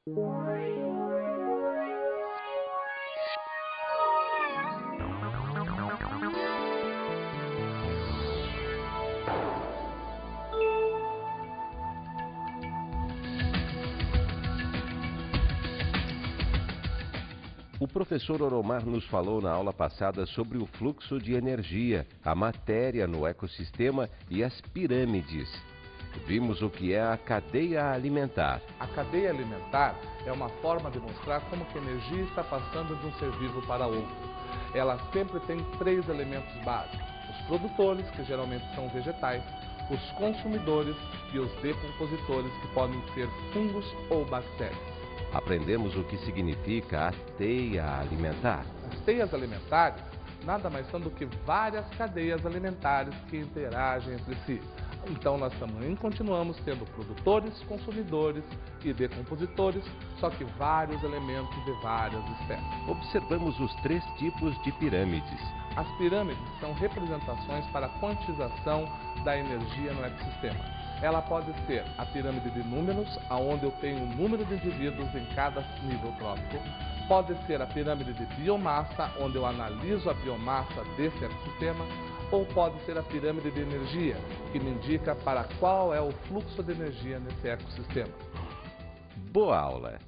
O professor Oromar nos falou na aula passada sobre o fluxo de energia, a matéria no ecossistema e as pirâmides. Vimos o que é a cadeia alimentar. A cadeia alimentar é uma forma de mostrar como que a energia está passando de um ser vivo para outro. Ela sempre tem 3 elementos básicos: os produtores, que geralmente são vegetais, os consumidores e os decompositores, que podem ser fungos ou bactérias. Aprendemos o que significa a teia alimentar. As teias alimentares nada mais são do que várias cadeias alimentares que interagem entre si. Então nós também continuamos tendo produtores, consumidores e decompositores, só que vários elementos de várias espécies. Observamos os 3 tipos de pirâmides. As pirâmides são representações para a quantização da energia no ecossistema. Ela pode ser a pirâmide de números, onde eu tenho o número de indivíduos em cada nível trófico. Pode ser a pirâmide de biomassa, onde eu analiso a biomassa desse ecossistema. Ou pode ser a pirâmide de energia, que me indica para qual é o fluxo de energia nesse ecossistema. Boa aula!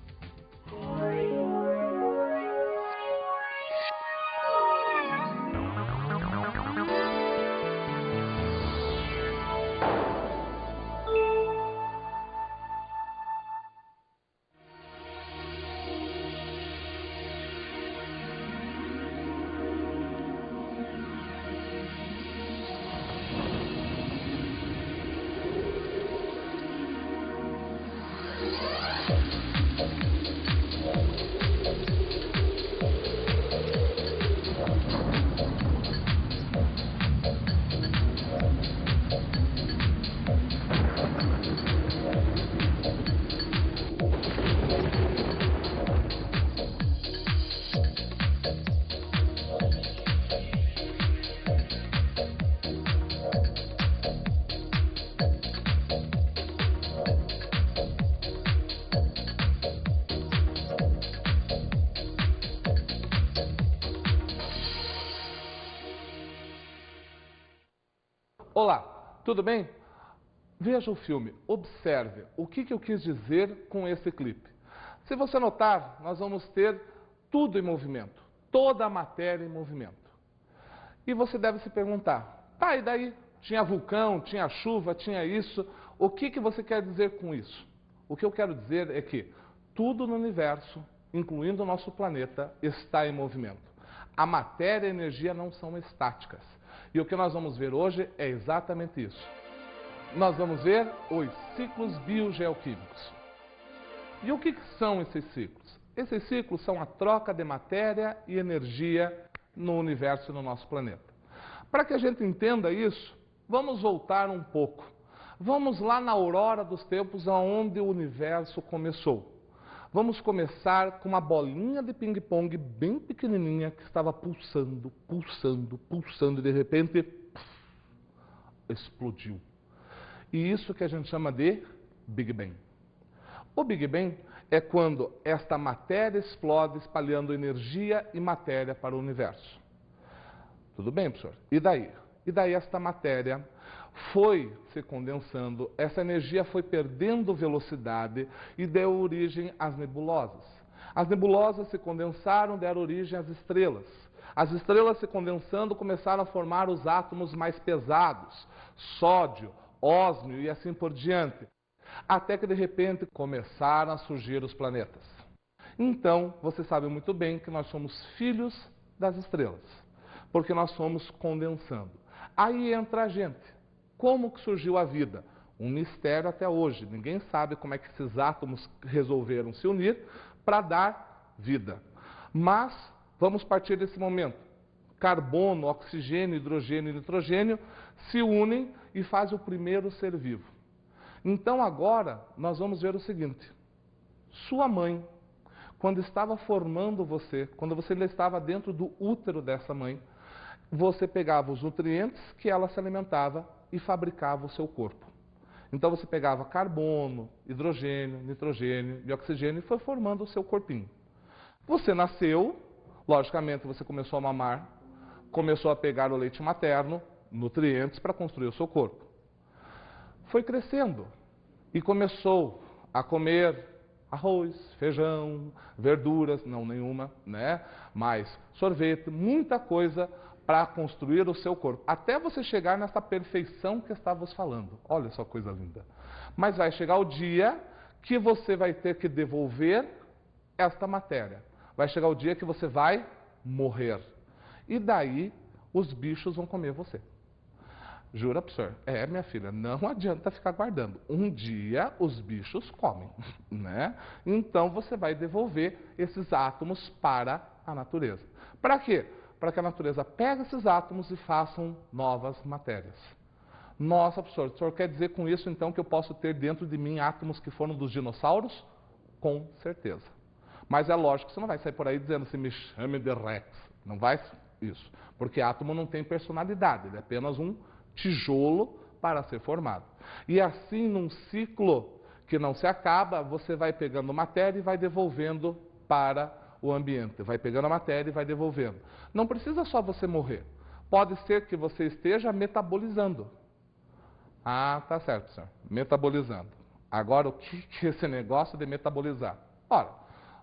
Olá, tudo bem? Veja o filme, observe o que eu quis dizer com esse clipe. Se você notar, nós vamos ter tudo em movimento, toda a matéria em movimento. E você deve se perguntar, tá, e daí? Tinha vulcão, tinha chuva, tinha isso. O que você quer dizer com isso? O que eu quero dizer é que tudo no universo, incluindo o nosso planeta, está em movimento. A matéria e a energia não são estáticas. E o que nós vamos ver hoje é exatamente isso. Nós vamos ver os ciclos biogeoquímicos. E o que são esses ciclos? Esses ciclos são a troca de matéria e energia no universo e no nosso planeta. Para que a gente entenda isso, vamos voltar um pouco. Vamos lá na aurora dos tempos, onde o universo começou. Vamos começar com uma bolinha de ping-pong bem pequenininha que estava pulsando, pulsando, pulsando e de repente explodiu. E isso que a gente chama de Big Bang. O Big Bang é quando esta matéria explode espalhando energia e matéria para o universo. Tudo bem, professor? E daí? E daí esta matéria foi se condensando, essa energia foi perdendo velocidade e deu origem às nebulosas. As nebulosas se condensaram, deram origem às estrelas. As estrelas se condensando começaram a formar os átomos mais pesados, sódio, ósmio e assim por diante. Até que de repente começaram a surgir os planetas. Então, você sabe muito bem que nós somos filhos das estrelas, porque nós fomos condensando. Aí entra a gente. Como que surgiu a vida? Um mistério até hoje. Ninguém sabe como é que esses átomos resolveram se unir para dar vida. Mas vamos partir desse momento. Carbono, oxigênio, hidrogênio e nitrogênio se unem e fazem o primeiro ser vivo. Então agora nós vamos ver o seguinte. Sua mãe, quando estava formando você, quando você ainda estava dentro do útero dessa mãe, você pegava os nutrientes que ela se alimentava e fabricava o seu corpo. Então você pegava carbono, hidrogênio, nitrogênio e oxigênio e foi formando o seu corpinho. Você nasceu, logicamente você começou a mamar, começou a pegar o leite materno, nutrientes para construir o seu corpo. Foi crescendo e começou a comer arroz, feijão, verduras, não nenhuma, né? Mas sorvete, muita coisa para construir o seu corpo, até você chegar nessa perfeição que estávamos falando. Olha só coisa linda. Mas vai chegar o dia que você vai ter que devolver esta matéria. Vai chegar o dia que você vai morrer. E daí os bichos vão comer você. Jura pro senhor? É, minha filha, não adianta ficar guardando. Um dia os bichos comem, né? Então você vai devolver esses átomos para a natureza. Para quê? Para que a natureza pegue esses átomos e façam novas matérias. Nossa, professor, o senhor quer dizer com isso então que eu posso ter dentro de mim átomos que foram dos dinossauros? Com certeza. Mas é lógico que você não vai sair por aí dizendo assim, me chame de Rex. Não vai isso. Porque átomo não tem personalidade, ele é apenas um tijolo para ser formado. E assim, num ciclo que não se acaba, você vai pegando matéria e vai devolvendo para o ambiente. Vai pegando a matéria e vai devolvendo. Não precisa só você morrer. Pode ser que você esteja metabolizando. Ah, tá certo, senhor. Metabolizando. Agora, o que é esse negócio de metabolizar? Ora,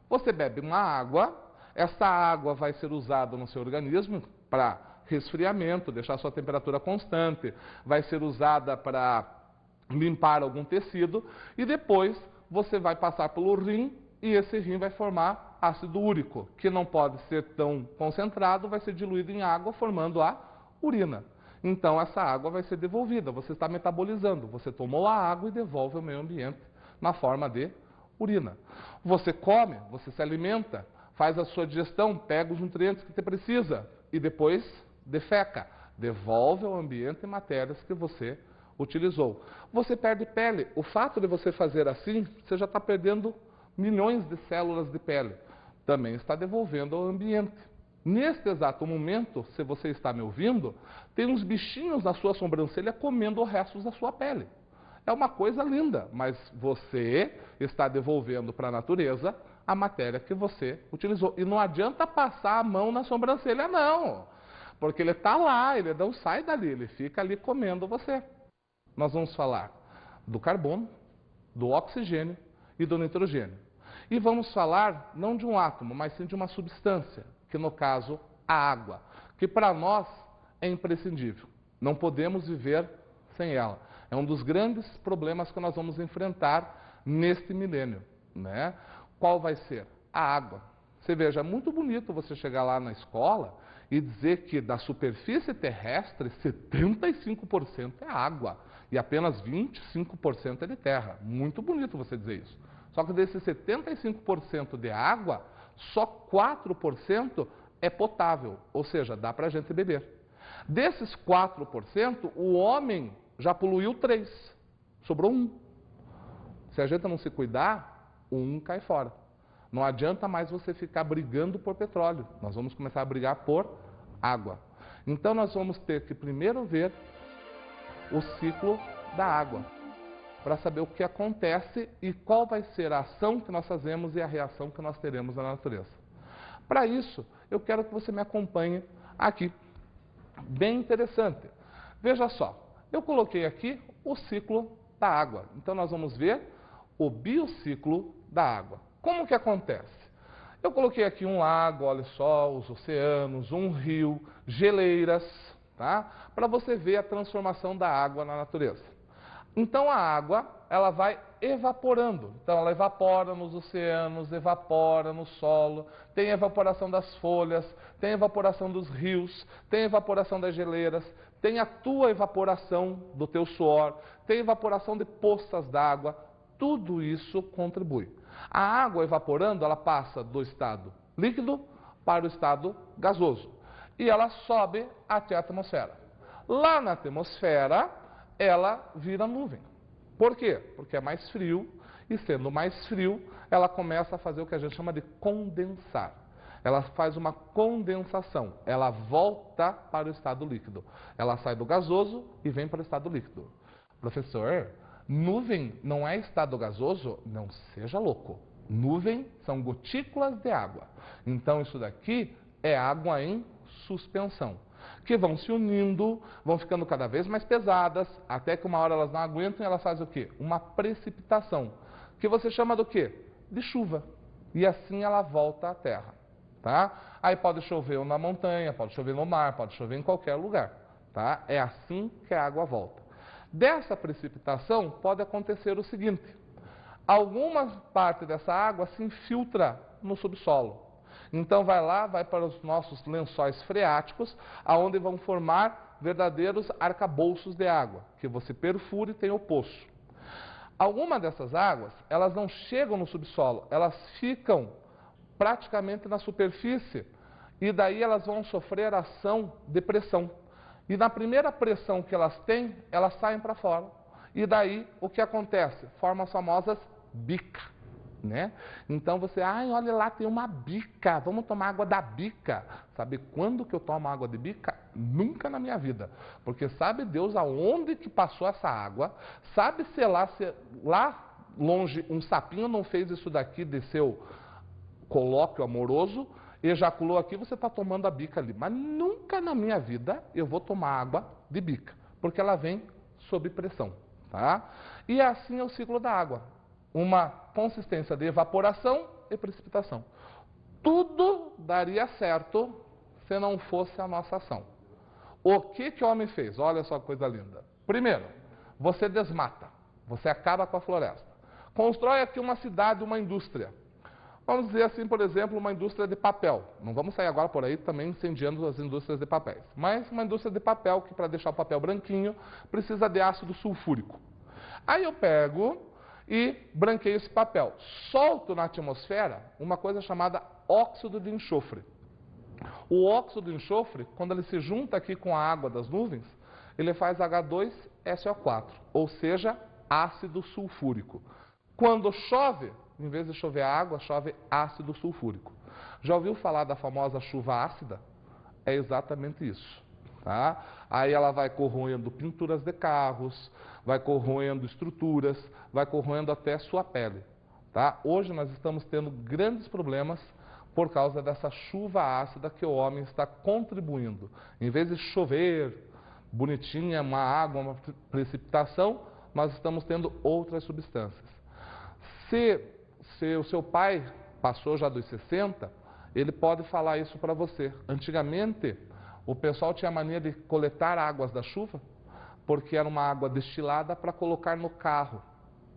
você bebe uma água, essa água vai ser usada no seu organismo para resfriamento, deixar sua temperatura constante, vai ser usada para limpar algum tecido e depois você vai passar pelo rim e esse rim vai formar ácido úrico, que não pode ser tão concentrado, vai ser diluído em água formando a urina. Então essa água vai ser devolvida, você está metabolizando, você tomou a água e devolve ao meio ambiente na forma de urina. Você come, você se alimenta, faz a sua digestão, pega os nutrientes que você precisa e depois defeca, devolve ao ambiente matérias que você utilizou. Você perde pele. O fato de você fazer assim, você já está perdendo milhões de células de pele. Também está devolvendo ao ambiente. Neste exato momento, se você está me ouvindo, tem uns bichinhos na sua sobrancelha comendo os restos da sua pele. É uma coisa linda, mas você está devolvendo para a natureza a matéria que você utilizou. E não adianta passar a mão na sobrancelha, não. Porque ele está lá, ele não sai dali, ele fica ali comendo você. Nós vamos falar do carbono, do oxigênio e do nitrogênio. E vamos falar não de um átomo, mas sim de uma substância, que no caso, a água, que para nós é imprescindível. Não podemos viver sem ela. É um dos grandes problemas que nós vamos enfrentar neste milênio, né? Qual vai ser? A água. Você veja, é muito bonito você chegar lá na escola e dizer que da superfície terrestre, 75% é água e apenas 25% é de terra. Muito bonito você dizer isso. Só que desses 75% de água, só 4% é potável, ou seja, dá para a gente beber. Desses 4%, o homem já poluiu 3%, sobrou 1%. Se a gente não se cuidar, 1% cai fora. Não adianta mais você ficar brigando por petróleo. Nós vamos começar a brigar por água. Então nós vamos ter que primeiro ver o ciclo da água, para saber o que acontece e qual vai ser a ação que nós fazemos e a reação que nós teremos na natureza. Para isso, eu quero que você me acompanhe aqui. Bem interessante. Veja só, eu coloquei aqui o ciclo da água. Então nós vamos ver o biociclo da água. Como que acontece? Eu coloquei aqui um lago, olha só, os oceanos, um rio, geleiras, tá? Para você ver a transformação da água na natureza. Então a água, ela vai evaporando. Então ela evapora nos oceanos, evapora no solo, tem evaporação das folhas, tem evaporação dos rios, tem evaporação das geleiras, tem a tua evaporação do teu suor, tem evaporação de poças d'água, tudo isso contribui. A água evaporando, ela passa do estado líquido para o estado gasoso e ela sobe até a atmosfera. Lá na atmosfera, ela vira nuvem. Por quê? Porque é mais frio e sendo mais frio, ela começa a fazer o que a gente chama de condensar. Ela faz uma condensação, ela volta para o estado líquido. Ela sai do gasoso e vem para o estado líquido. Professor, Nuvem não é estado gasoso? Não seja louco. Nuvem são gotículas de água. Então isso daqui é água em suspensão, que vão se unindo, vão ficando cada vez mais pesadas, até que uma hora elas não aguentam e elas fazem o quê? Uma precipitação, que você chama do quê? De chuva. E assim ela volta à terra, tá? Aí pode chover na montanha, pode chover no mar, pode chover em qualquer lugar, tá? É assim que a água volta. Dessa precipitação pode acontecer o seguinte: alguma parte dessa água se infiltra no subsolo. Então vai lá, vai para os nossos lençóis freáticos, aonde vão formar verdadeiros arcabouços de água, que você perfura e tem o poço. Algumas dessas águas, elas não chegam no subsolo, elas ficam praticamente na superfície, e daí elas vão sofrer ação de pressão. E na primeira pressão que elas têm, elas saem para fora. E daí, o que acontece? Formam as famosas bicas. Né? Então você, olha lá, tem uma bica, vamos tomar água da bica. Sabe quando que eu tomo água de bica? Nunca na minha vida. Porque sabe Deus aonde que passou essa água, sabe se lá longe um sapinho não fez isso daqui de seu colóquio amoroso, ejaculou aqui, você está tomando a bica ali. Mas nunca na minha vida eu vou tomar água de bica, porque ela vem sob pressão. Tá? E assim é o ciclo da água. Uma consistência de evaporação e precipitação. Tudo daria certo se não fosse a nossa ação. O que o homem fez? Olha só que coisa linda. Primeiro, você desmata, você acaba com a floresta. Constrói aqui uma cidade, uma indústria. Vamos dizer assim, por exemplo, uma indústria de papel. Não vamos sair agora por aí também incendiando as indústrias de papéis. Mas uma indústria de papel que, para deixar o papel branquinho, precisa de ácido sulfúrico. Aí eu pego e branqueio esse papel. Solto na atmosfera uma coisa chamada óxido de enxofre. O óxido de enxofre, quando ele se junta aqui com a água das nuvens, ele faz H2SO4, ou seja, ácido sulfúrico. Quando chove, em vez de chover água, chove ácido sulfúrico. Já ouviu falar da famosa chuva ácida? É exatamente isso. Tá? Aí ela vai corroendo pinturas de carros, vai corroendo estruturas, vai corroendo até sua pele. Tá? Hoje nós estamos tendo grandes problemas por causa dessa chuva ácida que o homem está contribuindo. Em vez de chover bonitinha, uma água, uma precipitação, nós estamos tendo outras substâncias. Se o seu pai passou já dos 60, ele pode falar isso para você. Antigamente, o pessoal tinha a mania de coletar águas da chuva, porque era uma água destilada para colocar no carro.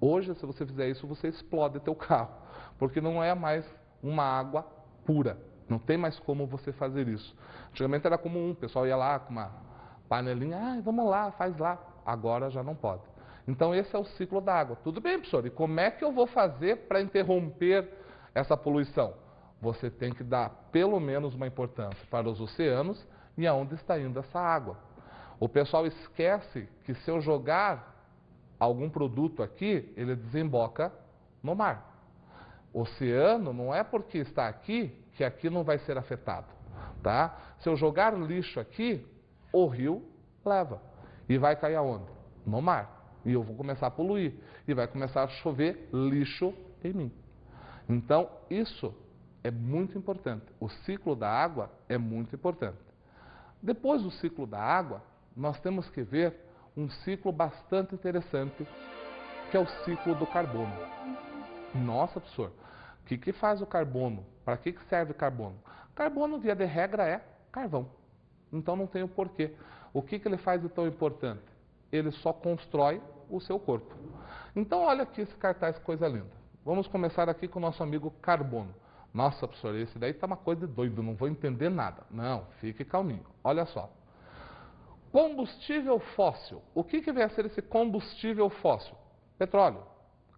Hoje, se você fizer isso, você explode teu carro, porque não é mais uma água pura. Não tem mais como você fazer isso. Antigamente era comum, o pessoal ia lá com uma panelinha, vamos lá, faz lá. Agora já não pode. Então esse é o ciclo da água. Tudo bem, professor, e como é que eu vou fazer para interromper essa poluição? Você tem que dar pelo menos uma importância para os oceanos e aonde está indo essa água. O pessoal esquece que se eu jogar algum produto aqui, ele desemboca no mar. O oceano não é porque está aqui que aqui não vai ser afetado. Tá? Se eu jogar lixo aqui, o rio leva. E vai cair aonde? No mar. E eu vou começar a poluir. E vai começar a chover lixo em mim. Então, isso é muito importante. O ciclo da água é muito importante. Depois do ciclo da água, nós temos que ver um ciclo bastante interessante, que é o ciclo do carbono. Nossa, professor, o que faz o carbono? Para que serve o carbono? Carbono, via de regra, é carvão. Então não tem o porquê. O que ele faz de tão importante? Ele só constrói o seu corpo. Então olha aqui esse cartaz, coisa linda. Vamos começar aqui com o nosso amigo carbono. Nossa, professor, esse daí está uma coisa de doido, não vou entender nada. Não, fique calminho. Olha só. Combustível fóssil. O que vem a ser esse combustível fóssil? Petróleo,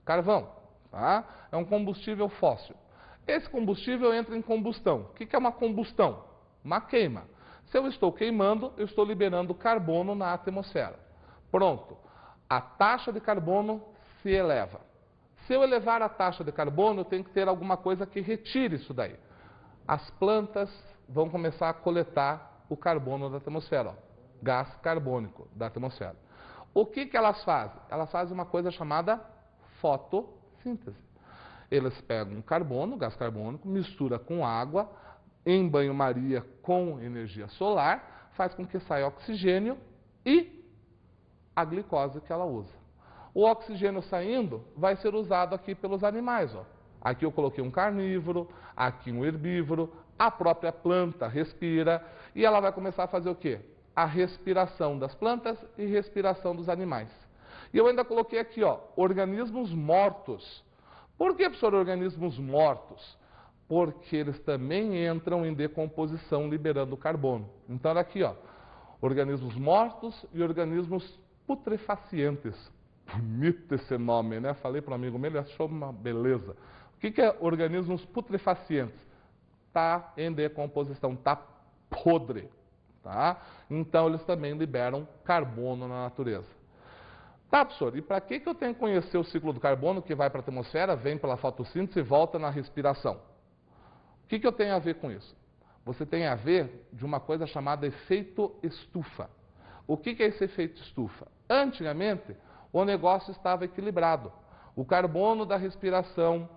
carvão, tá? É um combustível fóssil. Esse combustível entra em combustão. O que é uma combustão? Uma queima. Se eu estou queimando, eu estou liberando carbono na atmosfera. Pronto. A taxa de carbono se eleva. Se eu elevar a taxa de carbono, eu tenho que ter alguma coisa que retire isso daí. As plantas vão começar a coletar o carbono da atmosfera, ó, gás carbônico da atmosfera. O que elas fazem? Elas fazem uma coisa chamada fotossíntese. Eles pegam um carbono, gás carbônico, mistura com água, em banho-maria com energia solar, faz com que saia oxigênio e a glicose que ela usa. O oxigênio saindo vai ser usado aqui pelos animais. Ó. Aqui eu coloquei um carnívoro, aqui um herbívoro, a própria planta respira e ela vai começar a fazer o quê? A respiração das plantas e respiração dos animais. E eu ainda coloquei aqui, ó, organismos mortos. Por que, professor, organismos mortos? Porque eles também entram em decomposição liberando carbono. Então, olha aqui, ó, organismos mortos e organismos putrefacientes. Bonito esse nome, né? Falei para um amigo meu, ele achou uma beleza. O que é organismos putrefacientes? Está em decomposição, está podre. Tá? Então, eles também liberam carbono na natureza. Tá, professor, e para que eu tenho que conhecer o ciclo do carbono que vai para a atmosfera, vem pela fotossíntese e volta na respiração? O que eu tenho a ver com isso? Você tem a ver de uma coisa chamada efeito estufa. O que é esse efeito estufa? Antigamente, o negócio estava equilibrado. O carbono da respiração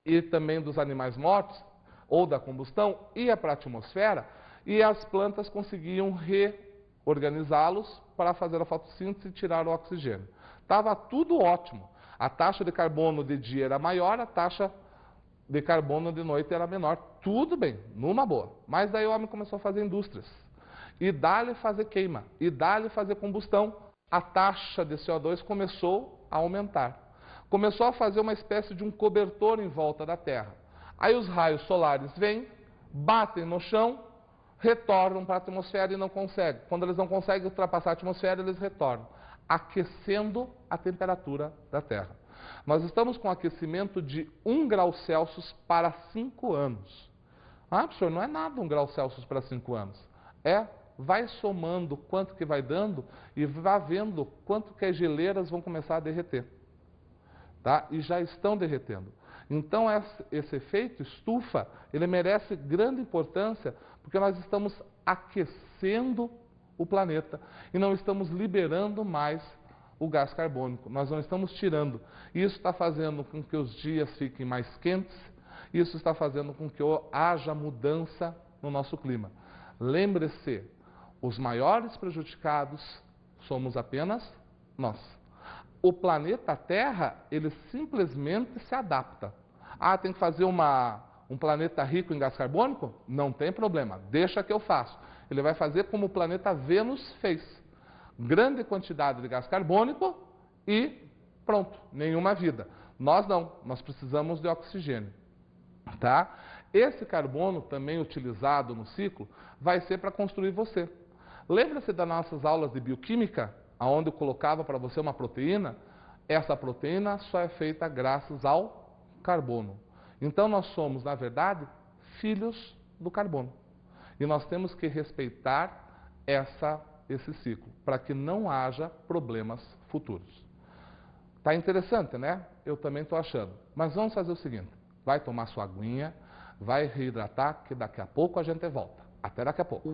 e também dos animais mortos, ou da combustão, ia para a atmosfera e as plantas conseguiam reorganizá-los para fazer a fotossíntese e tirar o oxigênio. Estava tudo ótimo. A taxa de carbono de dia era maior, a taxa de carbono de noite era menor. Tudo bem, numa boa. Mas daí o homem começou a fazer indústrias. E dá-lhe fazer queima, e dá-lhe fazer combustão. A taxa de CO2 começou a aumentar. Começou a fazer uma espécie de um cobertor em volta da Terra. Aí os raios solares vêm, batem no chão, retornam para a atmosfera e não conseguem. Quando eles não conseguem ultrapassar a atmosfera, eles retornam, aquecendo a temperatura da Terra. Nós estamos com aquecimento de 1 grau Celsius para 5 anos. Ah, professor, não é nada 1 grau Celsius para 5 anos. Vai somando quanto que vai dando e vai vendo quanto que as geleiras vão começar a derreter. Tá? E já estão derretendo. Então, esse efeito estufa, ele merece grande importância, porque nós estamos aquecendo o planeta e não estamos liberando mais o gás carbônico, nós não estamos tirando. Isso está fazendo com que os dias fiquem mais quentes, isso está fazendo com que haja mudança no nosso clima. Lembre-se, os maiores prejudicados somos apenas nós. O planeta Terra, ele simplesmente se adapta. Ah, tem que fazer um planeta rico em gás carbônico? Não tem problema, deixa que eu faço. Ele vai fazer como o planeta Vênus fez. Grande quantidade de gás carbônico e pronto, nenhuma vida. Nós não, nós precisamos de oxigênio. Tá? Esse carbono também utilizado no ciclo vai ser para construir você. Lembra-se das nossas aulas de bioquímica, onde eu colocava para você uma proteína? Essa proteína só é feita graças ao carbono. Então nós somos, na verdade, filhos do carbono. E nós temos que respeitar esse ciclo, para que não haja problemas futuros. Tá interessante, né? Eu também estou achando. Mas vamos fazer o seguinte, vai tomar sua aguinha, vai reidratar, que daqui a pouco a gente volta. Até daqui a pouco.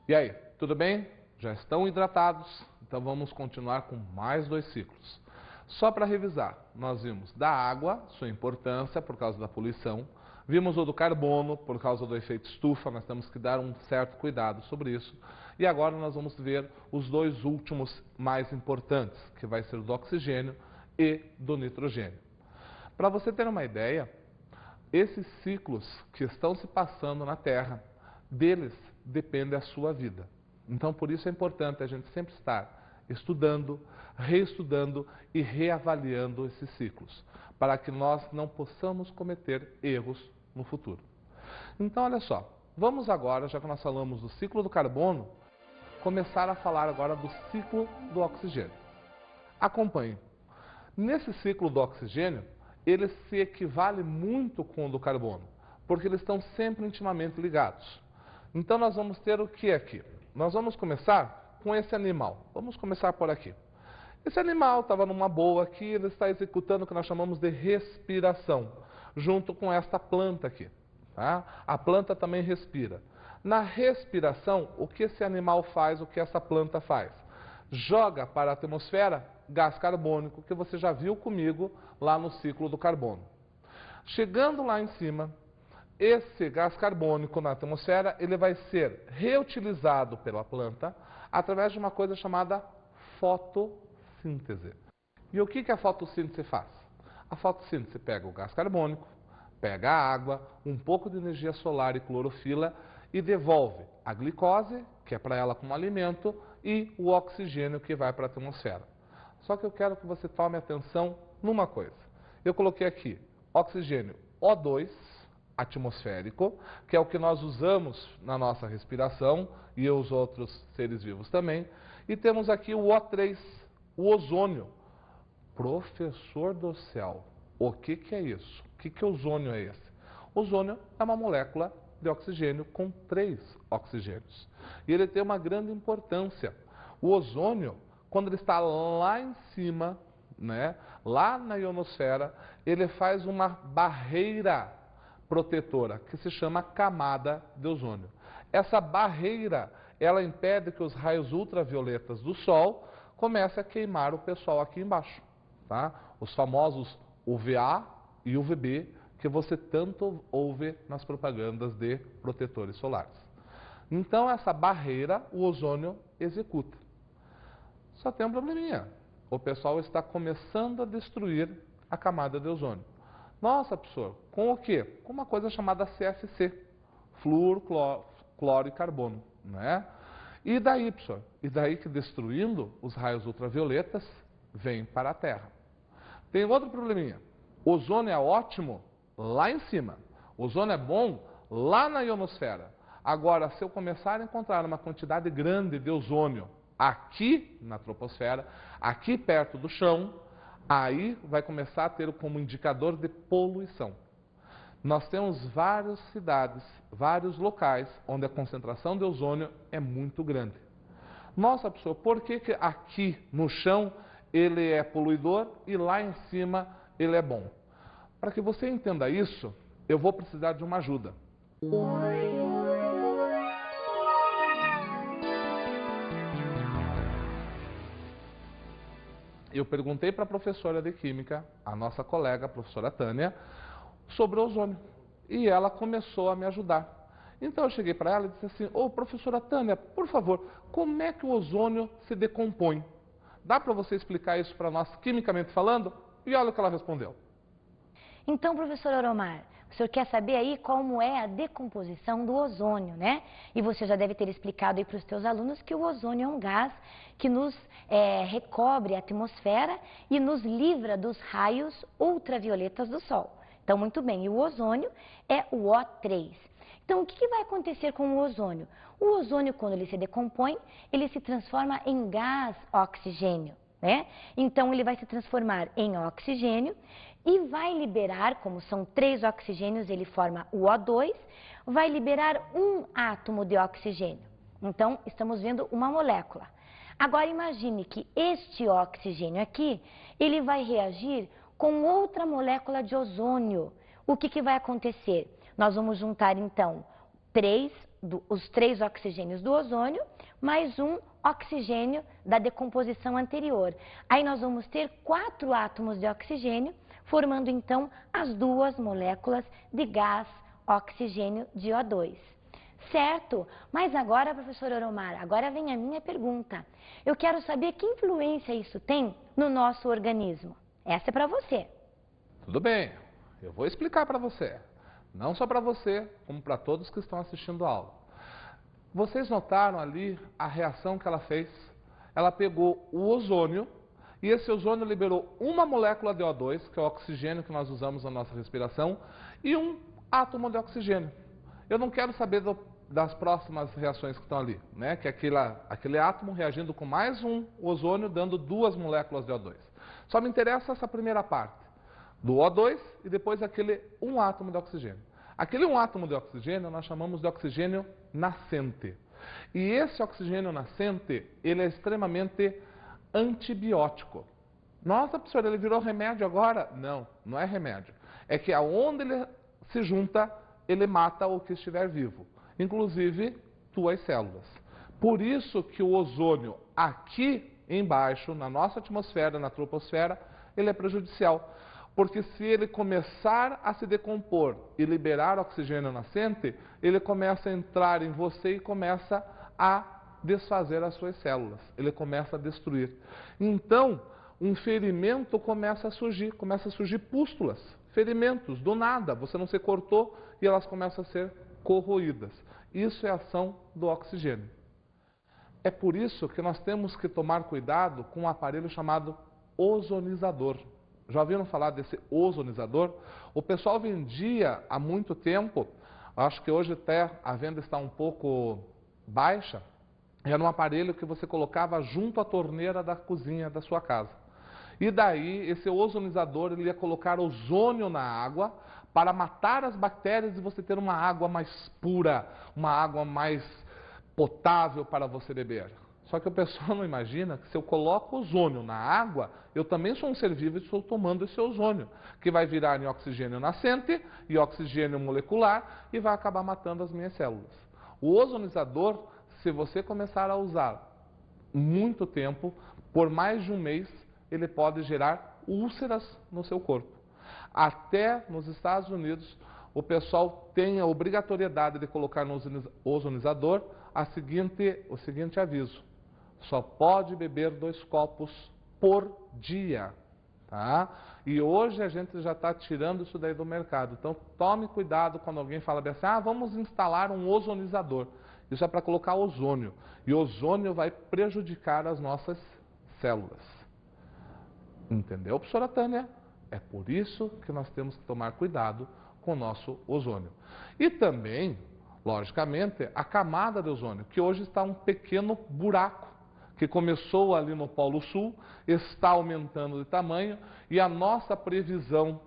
E aí, tudo bem? Já estão hidratados? Então vamos continuar com mais 2 ciclos. Só para revisar, nós vimos da água, sua importância por causa da poluição, vimos o do carbono por causa do efeito estufa, nós temos que dar um certo cuidado sobre isso. E agora nós vamos ver os 2 últimos mais importantes, que vai ser o do oxigênio e do nitrogênio. Para você ter uma ideia, esses ciclos que estão se passando na Terra, deles depende a sua vida. Então, por isso é importante a gente sempre estar estudando, reestudando e reavaliando esses ciclos, para que nós não possamos cometer erros no futuro. Então, olha só, vamos agora, já que nós falamos do ciclo do carbono, começar a falar agora do ciclo do oxigênio. Acompanhe. Nesse ciclo do oxigênio, ele se equivale muito com o do carbono, porque eles estão sempre intimamente ligados. Então nós vamos ter o que aqui? Nós vamos começar com esse animal. Vamos começar por aqui. Esse animal estava numa boa aqui, ele está executando o que nós chamamos de respiração, junto com esta planta aqui. Tá? A planta também respira. Na respiração, o que esse animal faz, o que essa planta faz? Joga para a atmosfera gás carbônico, que você já viu comigo lá no ciclo do carbono. Chegando lá em cima, esse gás carbônico na atmosfera, ele vai ser reutilizado pela planta através de uma coisa chamada fotossíntese. E o que a fotossíntese faz? A fotossíntese pega o gás carbônico, pega a água, um pouco de energia solar e clorofila e devolve a glicose, que é para ela como alimento, e o oxigênio que vai para a atmosfera. Só que eu quero que você tome atenção numa coisa. Eu coloquei aqui oxigênio O2 atmosférico, que é o que nós usamos na nossa respiração e os outros seres vivos também. E temos aqui o O3, o ozônio. Professor do céu, o que é isso? O que ozônio é esse? Ozônio é uma molécula de oxigênio com 3 oxigênios. E ele tem uma grande importância. O ozônio, quando ele está lá em cima, né, lá na ionosfera, ele faz uma barreira protetora, que se chama camada de ozônio. Essa barreira, ela impede que os raios ultravioletas do Sol comecem a queimar o pessoal aqui embaixo. Tá? Os famosos UVA e UVB, que você tanto ouve nas propagandas de protetores solares. Então, essa barreira, o ozônio executa. Só tem um probleminha. O pessoal está começando a destruir a camada de ozônio. Nossa, professor, com o quê? Com uma coisa chamada CFC, flúor, cloro e carbono, né? E daí, professor? E daí que destruindo os raios ultravioletas, vem para a Terra. Tem outro probleminha. O ozônio é ótimo lá em cima. O ozônio é bom lá na ionosfera. Agora, se eu começar a encontrar uma quantidade grande de ozônio aqui na troposfera, aqui perto do chão, aí vai começar a ter como indicador de poluição. Nós temos várias cidades, vários locais onde a concentração de ozônio é muito grande. Nossa, professor, por que aqui no chão ele é poluidor e lá em cima ele é bom? Para que você entenda isso, eu vou precisar de uma ajuda. Eu perguntei para a professora de Química, a nossa colega, a professora Tânia, sobre o ozônio. E ela começou a me ajudar. Então eu cheguei para ela e disse assim: ô professora Tânia, por favor, como é que o ozônio se decompõe? Dá para você explicar isso para nós, quimicamente falando? E olha o que ela respondeu. Então, professor Oromar, o senhor quer saber aí como é a decomposição do ozônio, né? E você já deve ter explicado aí para os teus alunos que o ozônio é um gás que nos recobre a atmosfera e nos livra dos raios ultravioletas do Sol. Então, muito bem, e o ozônio é o O3. Então, o que vai acontecer com o ozônio? O ozônio, quando ele se decompõe, ele se transforma em gás oxigênio, né? Então, ele vai se transformar em oxigênio e vai liberar, como são 3 oxigênios, ele forma o O2, vai liberar um átomo de oxigênio. Então, estamos vendo uma molécula. Agora, imagine que este oxigênio aqui, ele vai reagir com outra molécula de ozônio. O que vai acontecer? Nós vamos juntar, então, os 3 oxigênios do ozônio, mais um oxigênio da decomposição anterior. Aí nós vamos ter 4 átomos de oxigênio, formando então as 2 moléculas de gás oxigênio de O2. Certo? Mas agora, professor Oromar, agora vem a minha pergunta. Eu quero saber que influência isso tem no nosso organismo. Essa é para você. Tudo bem, eu vou explicar para você. Não só para você, como para todos que estão assistindo a aula. Vocês notaram ali a reação que ela fez? Ela pegou o ozônio, e esse ozônio liberou uma molécula de O2, que é o oxigênio que nós usamos na nossa respiração, e um átomo de oxigênio. Eu não quero saber das próximas reações que estão ali, né? Que é aquele átomo reagindo com mais um ozônio, dando 2 moléculas de O2. Só me interessa essa primeira parte. do O2 e depois aquele um átomo de oxigênio. Aquele um átomo de oxigênio nós chamamos de oxigênio nascente. E esse oxigênio nascente, ele é extremamente antibiótico. Nossa, professor, ele virou remédio agora? Não, não é remédio. É que aonde ele se junta, ele mata o que estiver vivo, inclusive tuas células. Por isso que o ozônio aqui embaixo, na nossa atmosfera, na troposfera, ele é prejudicial. Porque se ele começar a se decompor e liberar oxigênio nascente, ele começa a entrar em você e começa a desfazer as suas células. Ele começa a destruir. Então, um ferimento começa a surgir pústulas, ferimentos, do nada. Você não se cortou e elas começam a ser corroídas. Isso é a ação do oxigênio. É por isso que nós temos que tomar cuidado com um aparelho chamado ozonizador. Já ouviram falar desse ozonizador? O pessoal vendia há muito tempo, acho que hoje até a venda está um pouco baixa, era um aparelho que você colocava junto à torneira da cozinha da sua casa. E daí, esse ozonizador, ele ia colocar ozônio na água para matar as bactérias e você ter uma água mais pura, uma água mais potável para você beber. Só que o pessoal não imagina que se eu coloco ozônio na água, eu também sou um ser vivo e estou tomando esse ozônio, que vai virar em oxigênio nascente e oxigênio molecular e vai acabar matando as minhas células. O ozonizador, se você começar a usar muito tempo, por mais de um mês, ele pode gerar úlceras no seu corpo. Até nos Estados Unidos, o pessoal tem a obrigatoriedade de colocar no ozonizador o seguinte aviso: só pode beber 2 copos por dia, tá? E hoje a gente já está tirando isso daí do mercado. Então tome cuidado quando alguém fala assim, vamos instalar um ozonizador. Isso é para colocar ozônio. E ozônio vai prejudicar as nossas células. Entendeu, professora Tânia? É por isso que nós temos que tomar cuidado com o nosso ozônio. E também, logicamente, a camada de ozônio, que hoje está um pequeno buraco, que começou ali no Polo Sul, está aumentando de tamanho, e a nossa previsão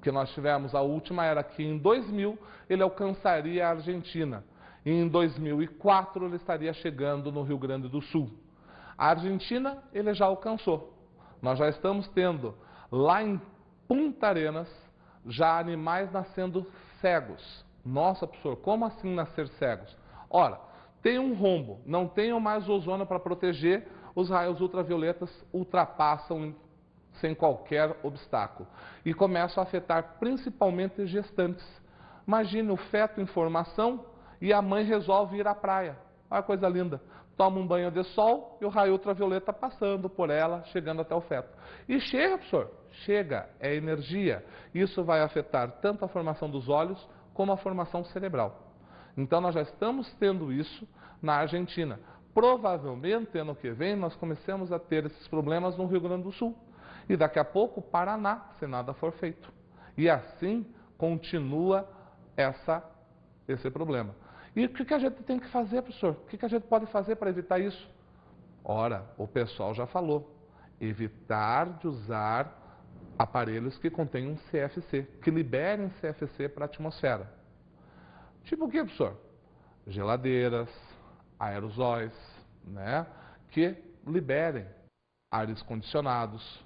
que nós tivemos, a última era que em 2000 ele alcançaria a Argentina, e em 2004 ele estaria chegando no Rio Grande do Sul. A Argentina ele já alcançou. Nós já estamos tendo lá em Punta Arenas já animais nascendo cegos. Nossa, professor, como assim nascer cegos? Ora, tem um rombo, não tenho mais ozônio para proteger, os raios ultravioletas ultrapassam sem qualquer obstáculo e começam a afetar principalmente gestantes. Imagine o feto em formação e a mãe resolve ir à praia. Olha que coisa linda. Toma um banho de sol e o raio ultravioleta passando por ela, chegando até o feto. E chega, professor, chega, é energia. Isso vai afetar tanto a formação dos olhos como a formação cerebral. Então nós já estamos tendo isso na Argentina. Provavelmente, ano que vem, nós comecemos a ter esses problemas no Rio Grande do Sul. E daqui a pouco, Paraná, se nada for feito. E assim continua esse problema. E o que a gente tem que fazer, professor? O que a gente pode fazer para evitar isso? Ora, o pessoal já falou. Evitar de usar aparelhos que contenham CFC, que liberem CFC para a atmosfera. Tipo o que, professor? Geladeiras, aerosóis, né? Que liberem ares condicionados,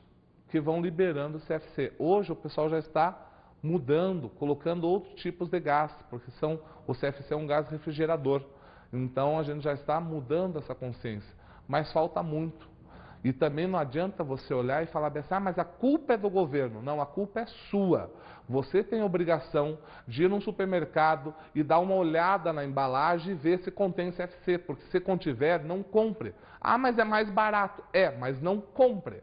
que vão liberando CFC. Hoje o pessoal já está mudando, colocando outros tipos de gás, porque o CFC é um gás refrigerador. Então a gente já está mudando essa consciência, mas falta muito. E também não adianta você olhar e falar assim, mas a culpa é do governo. Não, a culpa é sua. Você tem a obrigação de ir num supermercado e dar uma olhada na embalagem e ver se contém CFC, porque se contiver, não compre. Mas é mais barato. Mas não compre,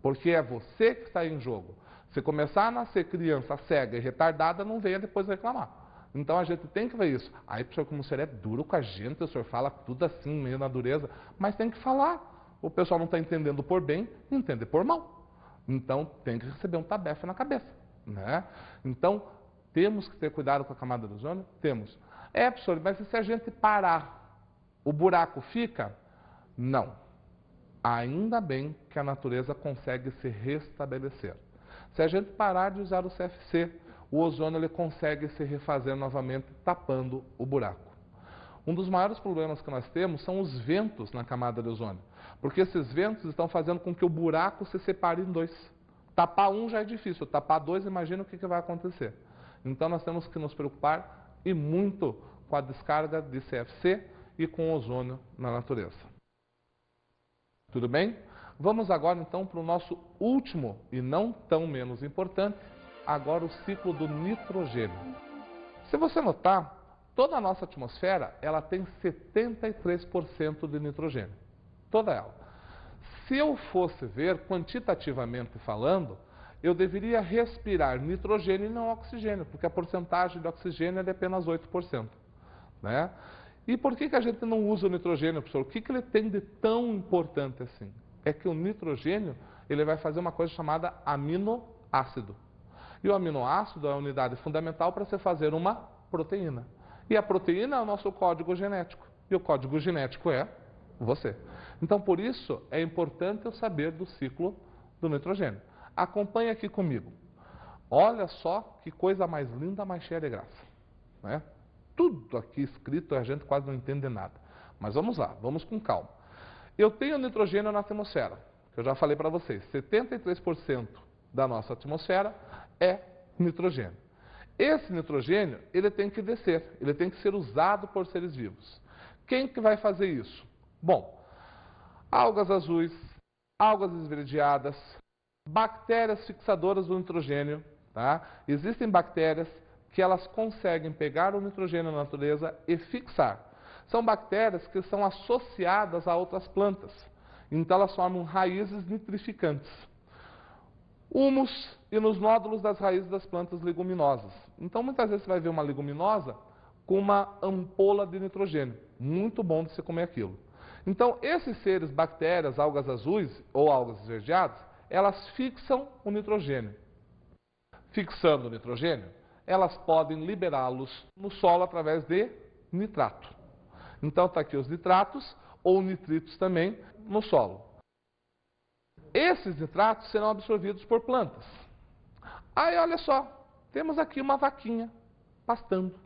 porque é você que está em jogo. Se começar a nascer criança cega e retardada, não venha depois reclamar. Então a gente tem que ver isso. Aí, professor, como o senhor é duro com a gente, o senhor fala tudo assim, meio na dureza, mas tem que falar. O pessoal não está entendendo por bem, entende por mal. Então tem que receber um tabefe na cabeça, né? Então temos que ter cuidado com a camada de ozônio? Temos. Professor, mas se a gente parar, o buraco fica? Não. Ainda bem que a natureza consegue se restabelecer. Se a gente parar de usar o CFC, o ozônio ele consegue se refazer novamente, tapando o buraco. Um dos maiores problemas que nós temos são os ventos na camada de ozônio, porque esses ventos estão fazendo com que o buraco se separe em dois. Tapar um já é difícil, tapar dois, imagina o que vai acontecer. Então nós temos que nos preocupar e muito com a descarga de CFC e com o ozônio na natureza. Tudo bem? Vamos agora então para o nosso último e não tão menos importante, agora o ciclo do nitrogênio. Se você notar, toda a nossa atmosfera ela tem 73% de nitrogênio, toda ela. Se eu fosse ver quantitativamente falando, eu deveria respirar nitrogênio e não oxigênio, porque a porcentagem de oxigênio é de apenas 8%. Né? E por que a gente não usa o nitrogênio, professor? O que ele tem de tão importante assim? É que o nitrogênio ele vai fazer uma coisa chamada aminoácido. E o aminoácido é a unidade fundamental para você fazer uma proteína. E a proteína é o nosso código genético. E o código genético é você. Então, por isso, é importante eu saber do ciclo do nitrogênio. Acompanhe aqui comigo. Olha só que coisa mais linda, mais cheia de graça. Né? Tudo aqui escrito, a gente quase não entende nada. Mas vamos lá, vamos com calma. Eu tenho nitrogênio na atmosfera, que eu já falei para vocês. 73% da nossa atmosfera é nitrogênio. Esse nitrogênio, ele tem que descer, ele tem que ser usado por seres vivos. Quem que vai fazer isso? Bom, algas azuis, algas esverdeadas, bactérias fixadoras do nitrogênio, tá? Existem bactérias que elas conseguem pegar o nitrogênio na natureza e fixar. São bactérias que são associadas a outras plantas. Então elas formam raízes nitrificantes. Humus e nos nódulos das raízes das plantas leguminosas. Então muitas vezes você vai ver uma leguminosa com uma ampola de nitrogênio. Muito bom de você comer aquilo. Então esses seres, bactérias, algas azuis ou algas esverdeadas, elas fixam o nitrogênio. Fixando o nitrogênio, elas podem liberá-los no solo através de nitrato. Então está aqui os nitratos ou nitritos também no solo. Esses nitratos serão absorvidos por plantas. Aí olha só, temos aqui uma vaquinha pastando.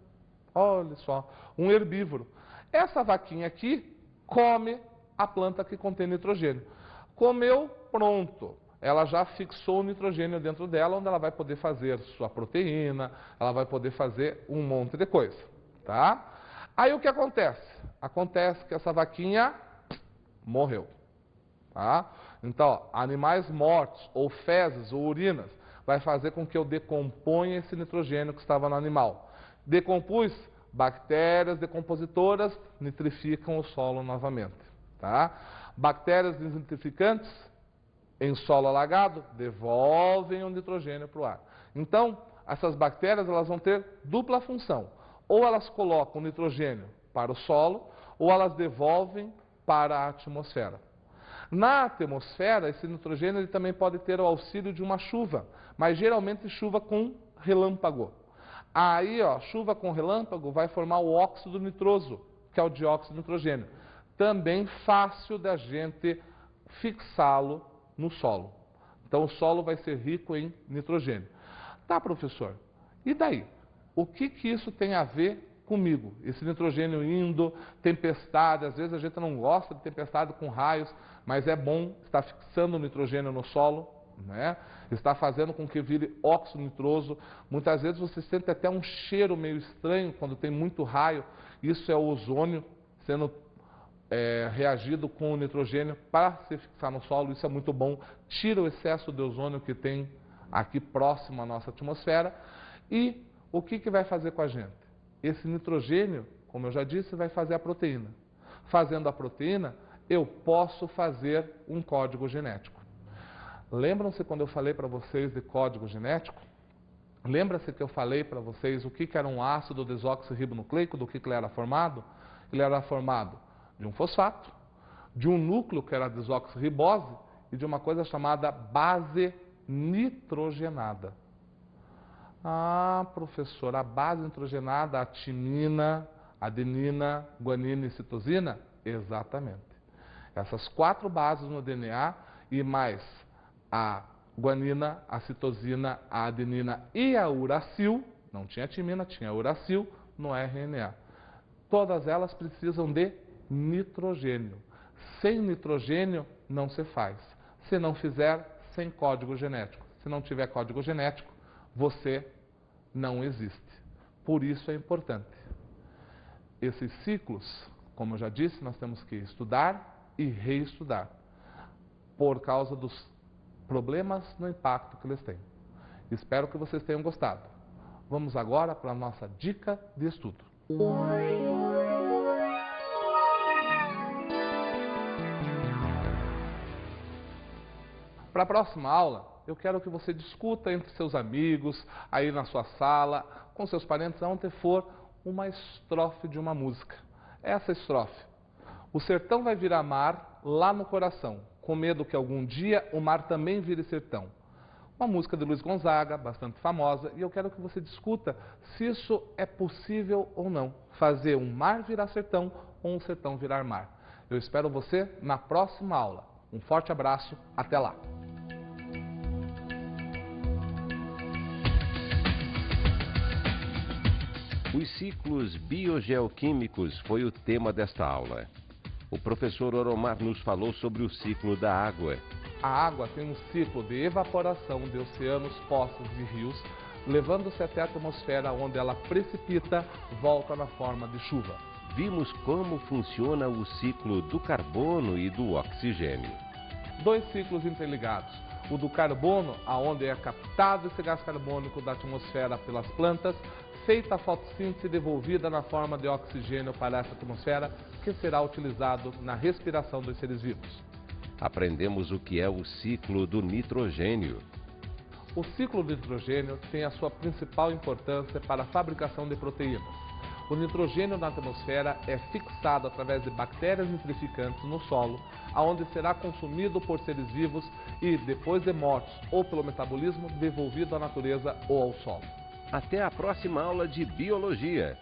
Olha só, um herbívoro. Essa vaquinha aqui come a planta que contém nitrogênio. Comeu, pronto. Ela já fixou o nitrogênio dentro dela, onde ela vai poder fazer sua proteína, ela vai poder fazer um monte de coisa, tá? Aí o que acontece? Acontece que essa vaquinha morreu, tá? Então, ó, animais mortos, ou fezes, ou urinas, vai fazer com que eu decomponha esse nitrogênio que estava no animal. Decompus, bactérias decompositoras nitrificam o solo novamente, tá? Bactérias desnitrificantes em solo alagado, devolvem o nitrogênio para o ar. Então, essas bactérias elas vão ter dupla função. Ou elas colocam o nitrogênio para o solo, ou elas devolvem para a atmosfera. Na atmosfera, esse nitrogênio ele também pode ter o auxílio de uma chuva, mas geralmente chuva com relâmpago. Aí, ó, chuva com relâmpago vai formar o óxido nitroso, que é o dióxido de nitrogênio. Também fácil da gente fixá-lo no solo. Então o solo vai ser rico em nitrogênio. Tá, professor? E daí? O que isso tem a ver comigo? Esse nitrogênio indo, tempestade, às vezes a gente não gosta de tempestade com raios, mas é bom estar fixando o nitrogênio no solo, né? Está fazendo com que vire óxido nitroso. Muitas vezes você sente até um cheiro meio estranho quando tem muito raio. Isso é o ozônio sendo reagido com o nitrogênio para se fixar no solo. Isso é muito bom, tira o excesso de ozônio que tem aqui próximo à nossa atmosfera. E o que vai fazer com a gente? Esse nitrogênio, como eu já disse, vai fazer a proteína. Fazendo a proteína, eu posso fazer um código genético. Lembram-se quando eu falei para vocês de código genético? Lembra-se que eu falei para vocês o que era um ácido desoxirribonucleico, do que ele era formado? Ele era formado de um fosfato, de um núcleo que era a desoxirribose e de uma coisa chamada base nitrogenada. Ah, professor, a base nitrogenada, a timina, adenina, guanina e citosina? Exatamente. Essas 4 bases no DNA e mais a guanina, a citosina, a adenina e a uracil, não tinha timina, tinha uracil no RNA. Todas elas precisam de nitrogênio. Sem nitrogênio não se faz. Se não fizer, sem código genético. Se não tiver código genético, você não existe. Por isso é importante. Esses ciclos, como eu já disse, nós temos que estudar e reestudar, por causa dos problemas no impacto que eles têm. Espero que vocês tenham gostado. Vamos agora para a nossa dica de estudo. Para a próxima aula, eu quero que você discuta entre seus amigos, aí na sua sala, com seus parentes, aonde for, uma estrofe de uma música. Essa estrofe: o sertão vai virar mar lá no coração, com medo que algum dia o mar também vire sertão. Uma música de Luiz Gonzaga, bastante famosa, e eu quero que você discuta se isso é possível ou não, fazer um mar virar sertão ou um sertão virar mar. Eu espero você na próxima aula. Um forte abraço, até lá! Os ciclos biogeoquímicos foi o tema desta aula. O professor Oromar nos falou sobre o ciclo da água. A água tem um ciclo de evaporação de oceanos, poços e rios, levando-se até a atmosfera, onde ela precipita, volta na forma de chuva. Vimos como funciona o ciclo do carbono e do oxigênio. Dois ciclos interligados. O do carbono, aonde é captado esse gás carbônico da atmosfera pelas plantas, feita a fotossíntese devolvida na forma de oxigênio para essa atmosfera, que será utilizado na respiração dos seres vivos. Aprendemos o que é o ciclo do nitrogênio. O ciclo do nitrogênio tem a sua principal importância para a fabricação de proteínas. O nitrogênio na atmosfera é fixado através de bactérias nitrificantes no solo, aonde será consumido por seres vivos e, depois de mortos ou pelo metabolismo, devolvido à natureza ou ao solo. Até a próxima aula de Biologia.